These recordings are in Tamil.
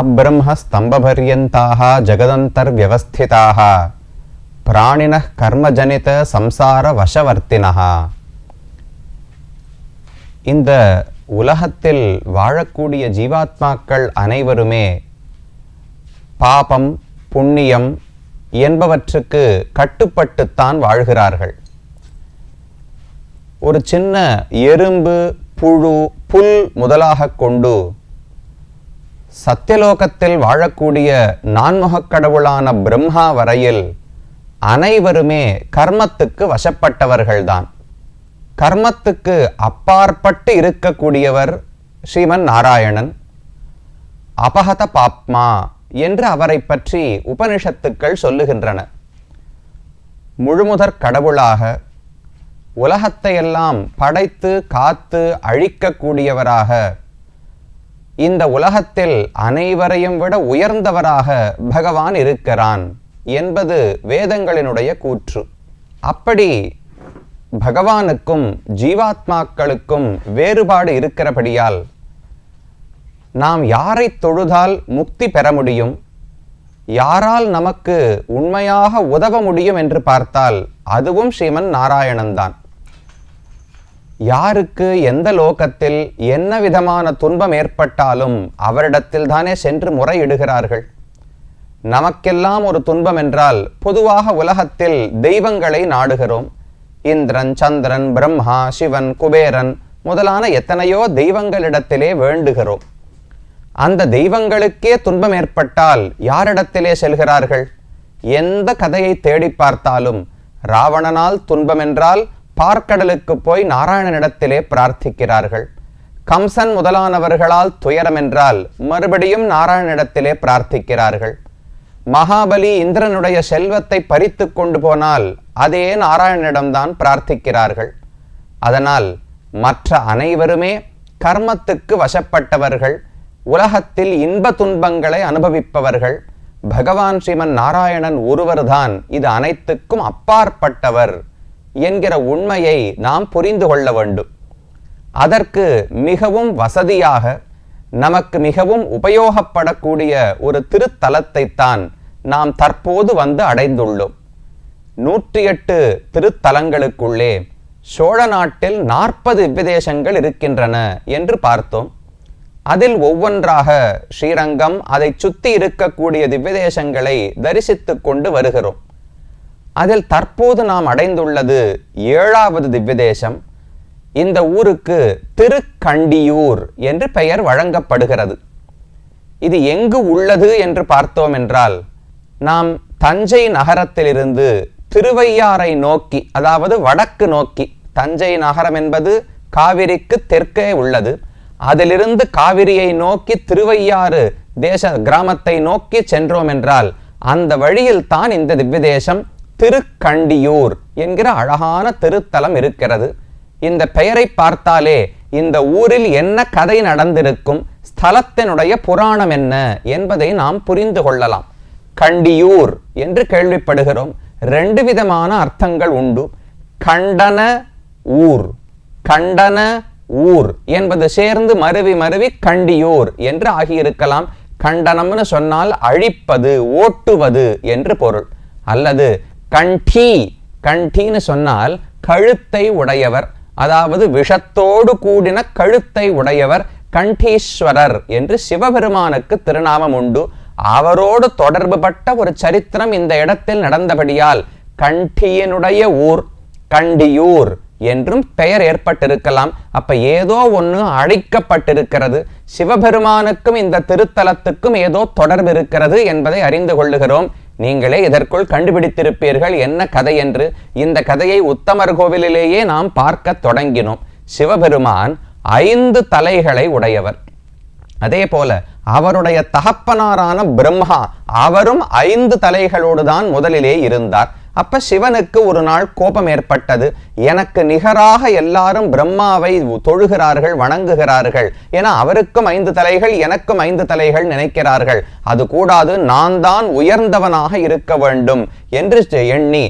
ஆப்ரஹ்ம ஸ்தம்பபர்யந்தாக ஜகதந்தர்வியவஸ்திதாக பிராணினः கர்மஜனித சம்சார வசவர்த்தினः. இந்த உலகத்தில் வாழக்கூடிய ஜீவாத்மாக்கள் அனைவருமே பாபம் புண்ணியம் என்பவற்றுக்கு கட்டுப்பட்டுத்தான் வாழ்கிறார்கள். ஒரு சின்ன எறும்பு புழு புல் முதலாக கொண்டு சத்தியலோகத்தில் வாழக்கூடிய நான்முகக் கடவுளான பிரம்மா வரையில் அனைவருமே கர்மத்துக்கு வசப்பட்டவர்கள்தான். கர்மத்துக்கு அப்பாற்பட்டு இருக்கக்கூடியவர் ஸ்ரீமன் நாராயணன். அபஹத பாப்மா என்று அவரை பற்றி உபனிஷத்துக்கள் சொல்லுகின்றன. முழுமுதற் கடவுளாக உலகத்தையெல்லாம் படைத்து காத்து அழிக்கக்கூடியவராக, இந்த உலகத்தில் அனைவரையும் விட உயர்ந்தவராக பகவான் இருக்கிறான் என்பது வேதங்களினுடைய கூற்று. அப்படி பகவானுக்கும் ஜீவாத்மாக்களுக்கும் வேறுபாடு இருக்கிறபடியால் நாம் யாரை தொழுதால் முக்தி பெற முடியும், யாரால் நமக்கு உண்மையாக உதவ முடியும் என்று பார்த்தால் அதுவும் ஸ்ரீமன் நாராயணன்தான். யாருக்கு எந்த லோகத்தில் என்ன விதமான துன்பம் ஏற்பட்டாலும் அவரிடத்தில் தானே சென்று முறையிடுகிறார்கள். நமக்கெல்லாம் ஒரு துன்பம் என்றால் பொதுவாக உலகத்தில் தெய்வங்களை நாடுகிறோம். இந்திரன், சந்திரன், பிரம்மா, சிவன், குபேரன் முதலான எத்தனையோ தெய்வங்களிடத்திலே வேண்டுகிறோம். அந்த தெய்வங்களுக்கே துன்பம் ஏற்பட்டால் யாரிடத்திலே செல்கிறார்கள்? எந்த கதையை தேடி பார்த்தாலும் ராவணனால் துன்பம் என்றால் பார்க்கடலுக்கு போய் நாராயணனிடத்திலே பிரார்த்திக்கிறார்கள். கம்சன் முதலானவர்களால் துயரம் என்றால் மறுபடியும் நாராயணனிடத்திலே பிரார்த்திக்கிறார்கள். மகாபலி இந்திரனுடைய செல்வத்தை பறித்து கொண்டு போனால் அதே நாராயணனிடம்தான் பிரார்த்திக்கிறார்கள். அதனால் மற்ற அனைவருமே கர்மத்துக்கு வசப்பட்டவர்கள், உலகத்தில் இன்ப துன்பங்களை அனுபவிப்பவர்கள். பகவான் ஸ்ரீமன் நாராயணன் ஒருவர்தான் இது அனைத்துக்கும் அப்பாற்பட்டவர் என்கிற உண்மையை நாம் புரிந்து கொள்ள வேண்டும். அதற்கு மிகவும் வசதியாக நமக்கு மிகவும் உபயோகப்படக்கூடிய ஒரு திருத்தலத்தைத்தான் நாம் தற்போது வந்து அடைந்துள்ளோம். 108 திருத்தலங்களுக்குள்ளே சோழ நாட்டில் 40 திவ்யதேசங்கள் இருக்கின்றன என்று பார்த்தோம். அதில் ஒவ்வொன்றாக ஸ்ரீரங்கம், அதை சுற்றி இருக்கக்கூடிய திவ்யதேசங்களை தரிசித்து கொண்டு வருகிறோம். அதில் தற்போது நாம் அடைந்துள்ளது 7வது திவ்யதேசம். இந்த ஊருக்கு திருக்கண்டியூர் என்று பெயர் வழங்கப்படுகிறது. இது எங்கு உள்ளது என்று பார்த்தோம் என்றால், நாம் தஞ்சை நகரத்திலிருந்து திருவையாறை நோக்கி, அதாவது வடக்கு நோக்கி, தஞ்சை நகரம் என்பது காவிரிக்கு தெற்கே உள்ளது. அதிலிருந்து காவிரியை நோக்கி திருவையாறு தேச கிராமத்தை நோக்கி சென்றோம் என்றால் அந்த வழியில் தான் இந்த திவ்யதேசம் திருக்கண்டியூர் என்கிற அழகான திருத்தலம் இருக்கிறது. இந்த பெயரை பார்த்தாலே இந்த ஊரில் என்ன கதை நடந்திருக்கும், ஸ்தலத்தினுடைய புராணம் என்ன என்பதை நாம் புரிந்து கொள்ளலாம். கண்டியூர் என்று கேள்விப்படுகிறோம். 2 விதமான அர்த்தங்கள் உண்டு. கண்டன ஊர், கண்டன ஊர் என்பது சேர்ந்து மருவி மருவி கண்டியூர் என்று ஆகியிருக்கலாம். கண்டனம்னு சொன்னால் அழிப்பது, ஓட்டுவது என்று பொருள். அல்லது கண்டி, கண்டின்னு சொன்னால் கழுத்தை உடையவர், அதாவது விஷத்தோடு கூடின கழுத்தை உடையவர். கண்டீஸ்வரர் என்று சிவபெருமானுக்கு திருநாமம் உண்டு. அவரோடு தொடர்பு பட்ட ஒரு சரித்திரம் இந்த இடத்தில் நடந்தபடியால் கண்டியனுடைய ஊர், கண்டியூர் என்றும் பெயர் ஏற்பட்டிருக்கலாம். அப்ப ஏதோ ஒன்று அழிக்கப்பட்டிருக்கிறது. சிவபெருமானுக்கும் இந்த திருத்தலத்துக்கும் ஏதோ தொடர்பு இருக்கிறது என்பதை அறிந்து கொள்ளுகிறோம். நீங்களே இதற்குள் கண்டுபிடித்திருப்பீர்கள் என்ன கதை என்று. இந்த கதையை உத்தமர் கோவிலிலேயே நாம் பார்க்க தொடங்கினோம். சிவபெருமான் 5 தலைகளை உடையவர். அதே போல அவருடைய தகப்பனாரான பிரம்மா, அவரும் 5 தலைகளோடு தான் முதலிலே இருந்தார். அப்ப சிவனுக்கு ஒரு நாள் கோபம் ஏற்பட்டது. எனக்கு நிகராக எல்லாரும் பிரம்மாவை தொழுகிறார்கள், வணங்குகிறார்கள். ஏன்னா அவருக்கும் 5 தலைகள், எனக்கும் 5 தலைகள் நினைக்கிறார்கள். அது கூடாது, நான் தான் உயர்ந்தவனாக இருக்க வேண்டும் என்று எண்ணி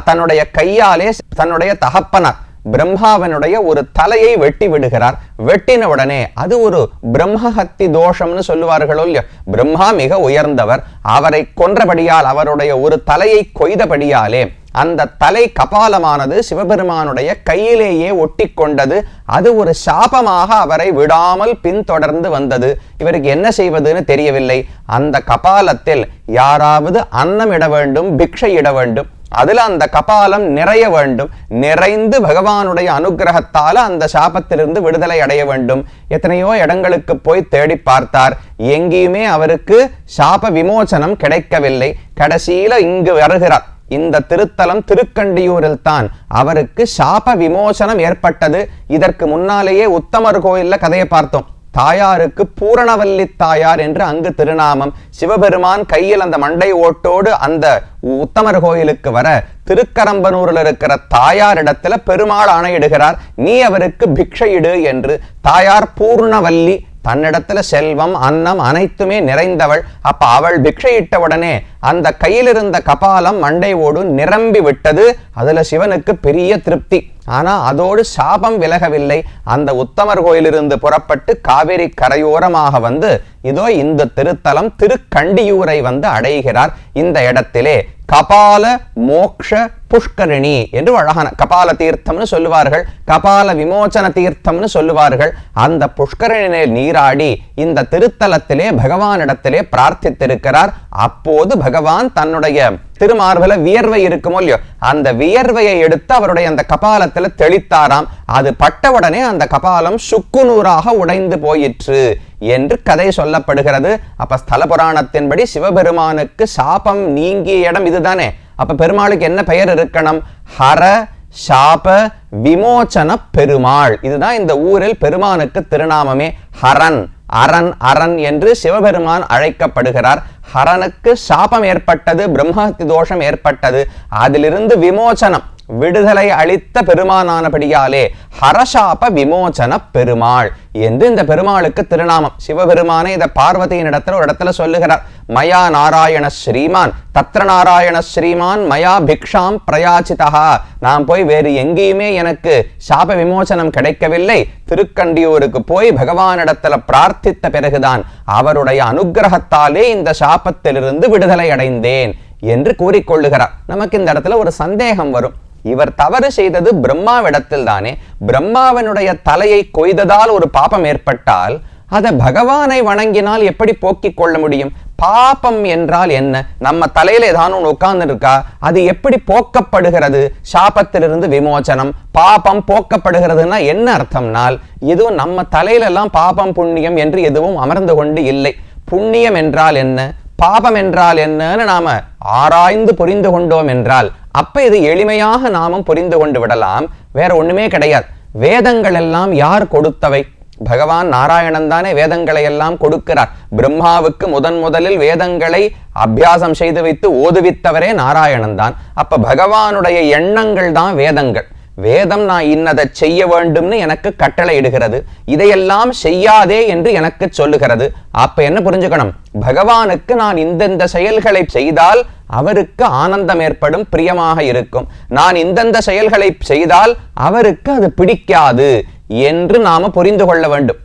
தன்னுடைய கையாலே தன்னுடைய தகப்பனார் பிரம்மாவனுடைய ஒரு தலையை வெட்டி விடுகிறார். வெட்டின உடனே அது ஒரு பிரம்மஹத்தி தோஷம்னு சொல்லுவார்களோ இல்லையோ, பிரம்மா மிக உயர்ந்தவர், அவரை கொன்றபடியால், அவருடைய ஒரு தலையை கொய்தபடியாலே அந்த தலை கபாலமானது சிவபெருமானுடைய கையிலேயே ஒட்டி கொண்டது. அது ஒரு சாபமாக அவரை விடாமல் பின்தொடர்ந்து வந்தது. இவருக்கு என்ன செய்வதுன்னு தெரியவில்லை. அந்த கபாலத்தில் யாராவது அன்னம் இட வேண்டும், பிக்ஷை இட வேண்டும். அதுல அந்த கபாலம் நிறைய வேண்டும். நிறைந்து பகவானுடைய அனுகிரகத்தால அந்த சாபத்திலிருந்து விடுதலை அடைய வேண்டும். எத்தனையோ இடங்களுக்கு போய் தேடி பார்த்தார். எங்கேயுமே அவருக்கு சாப விமோசனம் கிடைக்கவில்லை. கடைசியில இங்கு வருகிறார். இந்த திருத்தலம் திருக்கண்டியூரில் தான் அவருக்கு சாப விமோசனம் ஏற்பட்டது. இதற்கு முன்னாலேயே உத்தமர் கோயில்ல கதையை பார்த்தோம். தாயாருக்கு பூரணவல்லி தாயார் என்று அங்கு திருநாமம். சிவபெருமான் கையில் அந்த மண்டை ஓட்டோடு அந்த உத்தமர் கோயிலுக்கு வர திருக்கரம்பனூரில் இருக்கிற தாயாரிடத்துல பெருமாள் ஆணையிடுகிறார், நீ அவருக்கு பிக்ஷையிடு என்று. தாயார் பூர்ணவல்லி, தன்னிடத்துல செல்வம் அன்னம் அனைத்துமே நிறைந்தவள். அப்ப அவள் பிக்ஷையிட்ட உடனே அந்த கையில் இருந்த கபாலம் மண்டையோடு நிரம்பி விட்டது. அதுல சிவனுக்கு பெரிய திருப்தி. ஆனா அதோடு சாபம் விலகவில்லை. அந்த உத்தமர் கோயிலிருந்து புறப்பட்டு காவிரி கரையோரமாக வந்து இதோ இந்த திருத்தலம் திருக்கண்டியூரை வந்து அடைகிறார். இந்த இடத்திலே கபால மோக்ஷ புஷ்கரிணி என்று அழகான கபால தீர்த்தம்னு சொல்லுவார்கள், கபால விமோச்சன தீர்த்தம்னு சொல்லுவார்கள். அந்த புஷ்கரணியில் நீராடி இந்த திருத்தலத்திலே பகவானிடத்திலே பிரார்த்தித்திருக்கிறார். அப்போது பகவான் தன்னுடைய திருமார்பல வியர்வை இருக்குமோ இல்லையோ, அந்த வியர்வையை எடுத்து அவருடைய அந்த கபாலத்துல தெளித்தாராம். அது பட்டவுடனே அந்த கபாலம் சுக்குநூறாக உடைந்து போயிற்று என்று கதை சொல்லப்படுகிறது. அப்ப ஸ்தல புராணத்தின்படி சிவபெருமானுக்கு சாபம் நீங்கிய இடம் இதுதானே. அப்ப பெருமாளுக்கு என்ன பெயர் இருக்கணும்? ஹர சாப விமோச்சன பெருமாள். இதுதான் இந்த ஊரில் பெருமானுக்கு திருநாமமே. ஹரன், அரண், அரண் என்று சிவபெருமான் அழைக்கப்படுகிறார். ஹரனுக்கு சாபம் ஏற்பட்டது, பிரம்மஹத்தி தோஷம் ஏற்பட்டது. அதிலிருந்து விமோச்சனம், விடுதலை அளித்த பெருமானானபடியாலே ஹரசாப விமோச்சன பெருமாள் என்று இந்த பெருமாளுக்கு திருநாமம். சிவபெருமானை இதை பார்வதியின் இடத்துல ஒரு இடத்துல சொல்லுகிறார். மயா நாராயண ஸ்ரீமான் தத்ர நாராயண ஸ்ரீமான் மயா பிக்ஷாம் பிரயாச்சிதா. நான் போய் வேறு எங்கேயுமே எனக்கு சாப விமோசனம் கிடைக்கவில்லை. திருக்கண்டியூருக்கு போய் பகவானிடத்துல பிரார்த்தித்த பிறகுதான் அவருடைய அனுகிரகத்தாலே இந்த சாபத்திலிருந்து விடுதலை அடைந்தேன் என்று கூறிக்கொள்ளுகிறார். நமக்கு இந்த இடத்துல ஒரு சந்தேகம் வரும். இவர் தவறு செய்தது பிரம்மாவிடத்தில் தானே. பிரம்மாவனுடைய தலையை கொய்ததால் ஒரு பாபம் ஏற்பட்டால் அதை பகவானை வணங்கினால் எப்படி போக்கிக் கொள்ள முடியும்? பாபம் என்றால் என்ன? நம்ம தலையில ஏதானும் உட்கார்ந்து இருக்கா, அது எப்படி போக்கப்படுகிறது? சாபத்திலிருந்து விமோசனம், பாபம் போக்கப்படுகிறதுனா என்ன அர்த்தம்னால், எதுவும் நம்ம தலையில எல்லாம் பாபம் புண்ணியம் என்று எதுவும் அமர்ந்து கொண்டு இல்லை. புண்ணியம் என்றால் என்ன, பாபம் என்றால் என்னன்னு நாம ஆராய்ந்து புரிந்து கொண்டோம் என்றால் அப்ப இது எளிமையாக நாமும் புரிந்து கொண்டு விடலாம். வேற ஒண்ணுமே கிடையாது. வேதங்கள் எல்லாம் யார் கொடுத்தவை? பகவான் நாராயணன் தானே வேதங்களை எல்லாம் கொடுக்கிறார். பிரம்மாவுக்கு முதலில் வேதங்களை அபியாசம் செய்து வைத்து ஓதுவித்தவரே நாராயணன் தான். அப்ப பகவானுடைய எண்ணங்கள் தான் வேதங்கள். வேதம் நான் இன்னதை செய்ய வேண்டும்னு எனக்கு கட்டளை இடுகிறது, இதையெல்லாம் செய்யாதே என்று எனக்கு சொல்லுகிறது. அப்ப என்ன புரிஞ்சுக்கணும்? பகவானுக்கு நான் இந்தந்த செயல்களை செய்தால் அவருக்கு ஆனந்தம் ஏற்படும், பிரியமாக இருக்கும். நான் இந்தந்த செயல்களை செய்தால் அவருக்கு அது பிடிக்காது என்று நாம புரிந்து கொள்ள வேண்டும்.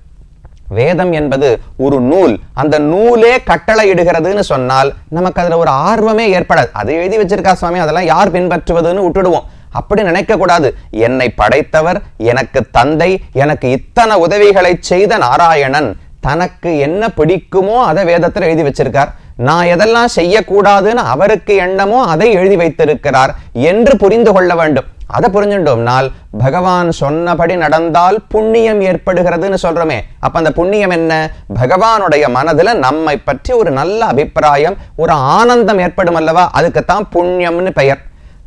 வேதம் என்பது ஒரு நூல். அந்த நூலே கட்டளை இடுகிறதுன்னு சொன்னால் நமக்கு அதுல ஒரு ஆர்வமே ஏற்படாது. அதை எழுதி வச்சிருக்கா சுவாமி, அதெல்லாம் யார் பின்பற்றுவதுன்னு விட்டுடுவோம். அப்படி நினைக்க கூடாது. என்னை படைத்தவர், எனக்கு தந்தை, எனக்கு இத்தனை உதவிகளை செய்த நாராயணன் தனக்கு என்ன பிடிக்குமோ அதை வேதத்தில் எழுதி வச்சிருக்கார். நான் எதெல்லாம் செய்யக்கூடாதுன்னு அவருக்கு எண்ணமோ அதை எழுதி வைத்திருக்கிறார் என்று புரிந்து கொள்ள வேண்டும். அதை புரிஞ்சுட்டோம்னால் பகவான் சொன்னபடி நடந்தால் புண்ணியம் ஏற்படுகிறதுன்னு சொல்றோமே. அப்ப அந்த புண்ணியம் என்ன? பகவானுடைய மனதுல நம்மை பற்றி ஒரு நல்ல அபிப்பிராயம், ஒரு ஆனந்தம் ஏற்படும் அல்லவா, அதுக்குத்தான் புண்ணியம்னு பெயர்.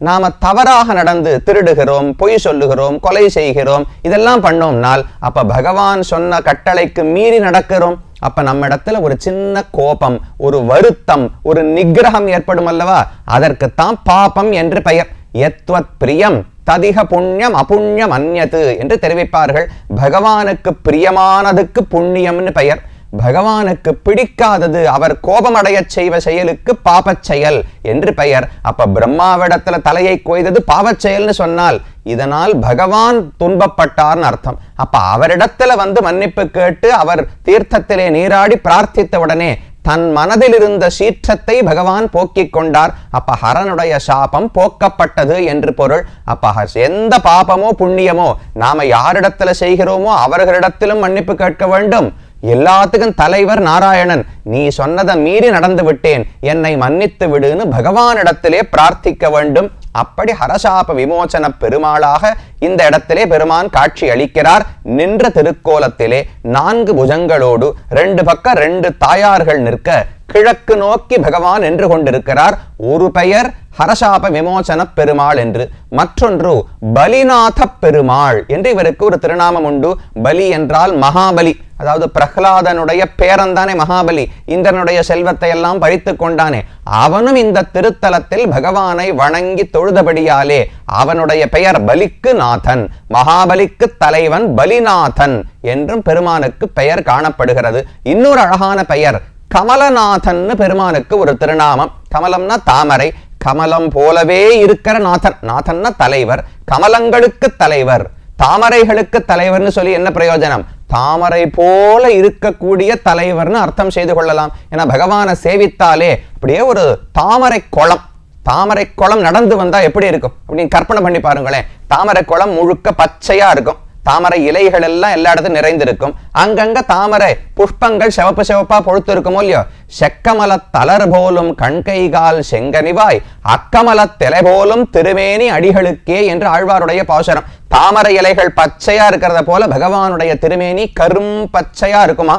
நாம தவறாக நடந்து திருடுகிறோம், பொய் சொல்லுகிறோம், கொலை செய்கிறோம், இதெல்லாம் பண்ணோம்னால் அப்ப பகவான் சொன்ன கட்டளைக்கு மீறி நடக்கிறோம். அப்ப நம்ம இடத்துல ஒரு சின்ன கோபம், ஒரு வருத்தம், ஒரு நிகிரகம் ஏற்படும் அல்லவா, அதற்குத்தான் பாபம் என்று பெயர். யத்வத் பிரியம் ததிக புண்ணியம் அபுண்ணியம் அந்யது என்று தெரிவிப்பார்கள். பகவானுக்கு பிரியமானதுக்கு புண்ணியம்னு பெயர். பகவானுக்கு பிடிக்காதது, அவர் கோபமடைய செய்வ செயலுக்கு பாபச் செயல் என்று பெயர். அப்ப பிரம்மாவிடத்துல தலையை கொய்தது பாவச் செயல்னு சொன்னால் இதனால் பகவான் துன்பப்பட்டார்னு அர்த்தம். அப்ப அவரிடத்துல வந்து மன்னிப்பு கேட்டு அவர் தீர்த்தத்திலே நீராடி பிரார்த்தித்த உடனே தன் மனதில் இருந்த சீற்றத்தை பகவான் போக்கிக் கொண்டார். அப்ப ஹரனுடைய சாபம் போக்கப்பட்டது என்று பொருள். அப்ப எந்த பாபமோ புண்ணியமோ நாம யாரிடத்துல செய்கிறோமோ அவர்களிடத்திலும் மன்னிப்பு கேட்க வேண்டும். எல்லாத்துக்கும் தலைவர் நாராயணன், நீ சொன்னதை மீறி நடந்து விட்டேன், என்னை மன்னித்து விடுன்னு பகவானிடத்திலே பிரார்த்திக்க வேண்டும். அப்படி ஹரசாப விமோசன பெருமாளாக இந்த இடத்திலே பெருமான் காட்சி அளிக்கிறார். நின்ற திருக்கோலத்திலே 4 புஜங்களோடு 2 பக்கம் 2 தாயார்கள் நிற்க கிழக்கு நோக்கி பகவான் நின்று கொண்டிருக்கிறார். ஒரு பெயர் ஹரசாப விமோசன பெருமாள் என்று, மற்றொன்று பலிநாத பெருமாள் என்று இவருக்கு ஒரு திருநாமம் உண்டு. பலி என்றால் மகாபலி, அதாவது பிரஹ்லாதனுடைய பேரன்தானே மகாபலி, இந்திரனுடைய செல்வத்தை எல்லாம் பறித்து கொண்டானே, அவனும் இந்த திருத்தலத்தில் பகவானை வணங்கி தொழுதபடியாலே அவனுடைய பெயர் பலிக்கு நாதன், மகாபலிக்கு தலைவன் பலிநாதன் என்றும் பெருமானுக்கு பெயர் காணப்படுகிறது. இன்னொரு அழகான பெயர் கமலநாதன் பெருமானுக்கு ஒரு திருநாமம். கமலம்னா தாமரை, கமலம் போலவே இருக்கிற நாதன், நாதன்னா தலைவர், கமலங்களுக்கு தலைவர், தாமரைகளுக்கு தலைவர்னு சொல்லி என்ன பிரயோஜனம்? தாமரை போல இருக்கக்கூடிய தலைவர்னு அர்த்தம் செய்து கொள்ளலாம். ஏன்னா பகவானை சேவித்தாலே அப்படியே ஒரு தாமரை குளம், தாமரை குளம் நடந்து வந்தா எப்படி இருக்கும் அப்படின்னு கற்பனை பண்ணி பாருங்களேன். தாமரை குளம் முழுக்க பச்சையா இருக்கும், தாமரை இலைகள் எல்லாம் எல்லா இடத்தும் நிறைந்திருக்கும், அங்கங்க தாமரை புஷ்பங்கள் சிவப்பு சிவப்பா பொழுத்து இருக்குமோ இல்லையோ. செக்கமல தளர் போலும் கண்கைகால் செங்கனிவாய் அக்கமல திலை போலும் திருமேனி அடிகளுக்கே என்று ஆழ்வாருடைய பாசுரம். தாமரை இலைகள் பச்சையா இருக்கிறத போல பகவானுடைய திருமேனி கரும் பச்சையா இருக்குமா.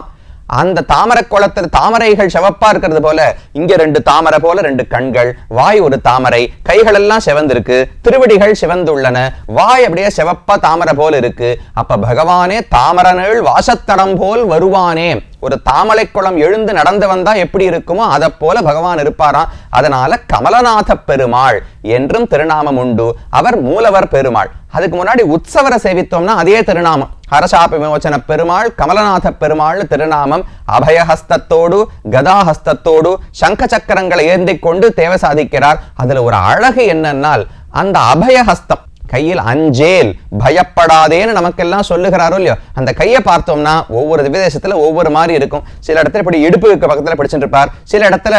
அந்த தாமரை குளத்துல தாமரைகள் சிவப்பா இருக்கிறது போல இங்க 2 தாமரை போல 2 கண்கள், வாய் ஒரு தாமரை, கைகள் எல்லாம் சிவந்திருக்கு, திருவடிகள் சிவந்துள்ளன, வாய் அப்படியே சிவப்பா தாமரை போல் இருக்கு. அப்ப பகவானே தாமரனேள் வாசத்தடம் போல் வருவானே, ஒரு தாமரை குளம் எழுந்து நடந்து வந்தா எப்படி இருக்குமோ அதை போல பகவான் இருப்பாராம். அதனால கமலநாத பெருமாள் என்றும் திருநாமம் உண்டு. அவர் மூலவர் பெருமாள். அதுக்கு முன்னாடி உற்சவரை சேவித்தோம்னா அதே திருநாமம் ஹரசாப விமோசன பெருமாள், கமலநாத பெருமாள் திருநாமம். அபயஹஸ்தத்தோடு கதாஹஸ்தத்தோடு சங்க சக்கரங்களை ஏந்தி கொண்டு தேவ சாதிக்கிறார். அதுல ஒரு அழகு என்னன்னால் அந்த அபயஹஸ்தம், கையில் அஞ்சேல் பயப்படாதேன்னு நமக்கெல்லாம் சொல்லுகிறாரோ இல்லையோ, அந்த கையை பார்த்தோம்னா ஒவ்வொரு விதேசத்துல ஒவ்வொரு மாதிரி இருக்கும். சில இடத்துல இப்படி இடுப்புக்கு பக்கத்துல பிடிச்சிட்டு இருப்பார், சில இடத்துல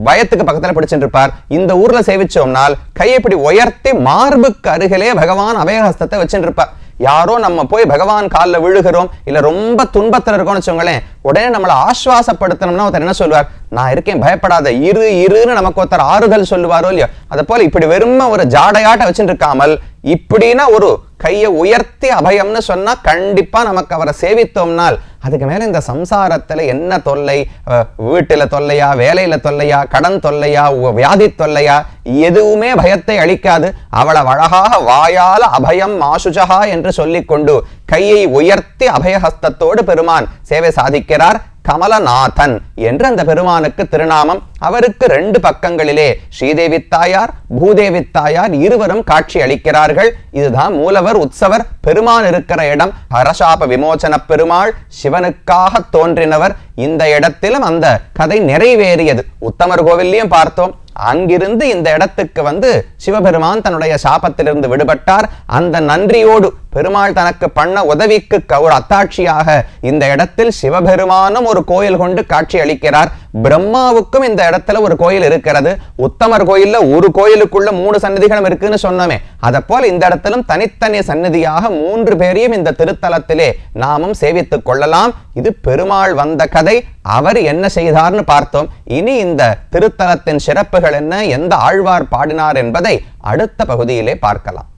வயத்துக்கு பக்கத்துல பிடிச்சிட்டு இருப்பார். இந்த ஊர்ல சேவிச்சோம்னால் கையை இப்படி உயர்த்தி மார்புக்கு அருகிலே பகவான் அபயஹஸ்தத்தை வச்சுட்டு இருப்பார். யாரோ நம்ம போய் பகவான் காலில் விழுகிறோம், இல்ல ரொம்ப துன்பத்தில் இருக்கோம்னு வச்சுக்கோங்களேன், உடனே நம்மளை ஆஸ்வாசப்படுத்தணும்னா ஒருத்தர் என்ன சொல்லுவார்? நான் இருக்கேன், பயப்படாத, இருன்னு நமக்கு ஒருத்தர் ஆறுதல் சொல்லுவாரோ இல்லையோ. அதை போல இப்படி வெறும் ஒரு ஜாடையாட்ட வச்சுட்டு இருக்காமல் இப்படின்னா ஒரு கையை உயர்த்தி அபயம்னு சொன்னா கண்டிப்பா நமக்கு அவரை சேவித்தோம்னால் அதுக்கு மேல இந்த சம்சாரத்துல என்ன தொல்லை, வீட்டுல தொல்லையா, வேலையில தொல்லையா, கடன் தொல்லையா, வியாதி தொல்லையா, எதுவுமே பயத்தை அளிக்காது. அவளை அழகாக வாயால அபயம் மாசுஜகா என்று சொல்லிக்கொண்டு கையை உயர்த்தி அபயஹஸ்தத்தோடு பெருமான் சேவை சாதிக்கிறார். கமலநாதன் என்று அந்த பெருமானுக்கு திருநாமம். அவருக்கு 2 பக்கங்களிலே ஸ்ரீதேவி தாயார், பூதேவி தாயார் இருவரும் காட்சி அளிக்கிறார்கள். இதுதான் மூலவர் உற்சவர் பெருமான் இருக்கிற இடம். ஹரசாப விமோசன பெருமாள் சிவனுக்காக தோன்றினவர். இந்த இடத்திலும் அந்த கதை நிறைவேறியது. உத்தமர் கோவில்லையும் பார்த்தோம். அங்கிருந்து இந்த இடத்துக்கு வந்து சிவபெருமான் தன்னுடைய சாபத்திலிருந்து விடுபட்டார். அந்த நன்றியோடு பெருமாள் தனக்கு பண்ண உதவிக்கு ஒரு அத்தாட்சியாக இந்த இடத்தில் சிவபெருமானும் ஒரு கோயில் கொண்டு காட்சி அளிக்கிறார். பிரம்மாவுக்கும் இந்த இடத்துல ஒரு கோயில் இருக்கிறது. உத்தமர் கோயில்ல ஒரு கோயிலுக்குள்ள 3 சன்னதிகளும் இருக்குன்னு சொன்னோமே, அதை போல இந்த இடத்திலும் தனித்தனி சன்னதியாக 3 பேரையும் இந்த திருத்தலத்திலே நாமும் சேவித்துக் கொள்ளலாம். இது பெருமாள் வந்த கதை. அவர் என்ன செய்தார்னு பார்த்தோம். இனி இந்த திருத்தலத்தின் சிறப்புகள் என்ன, எந்த ஆழ்வார் பாடினார் என்பதை அடுத்த பகுதியிலே பார்க்கலாம்.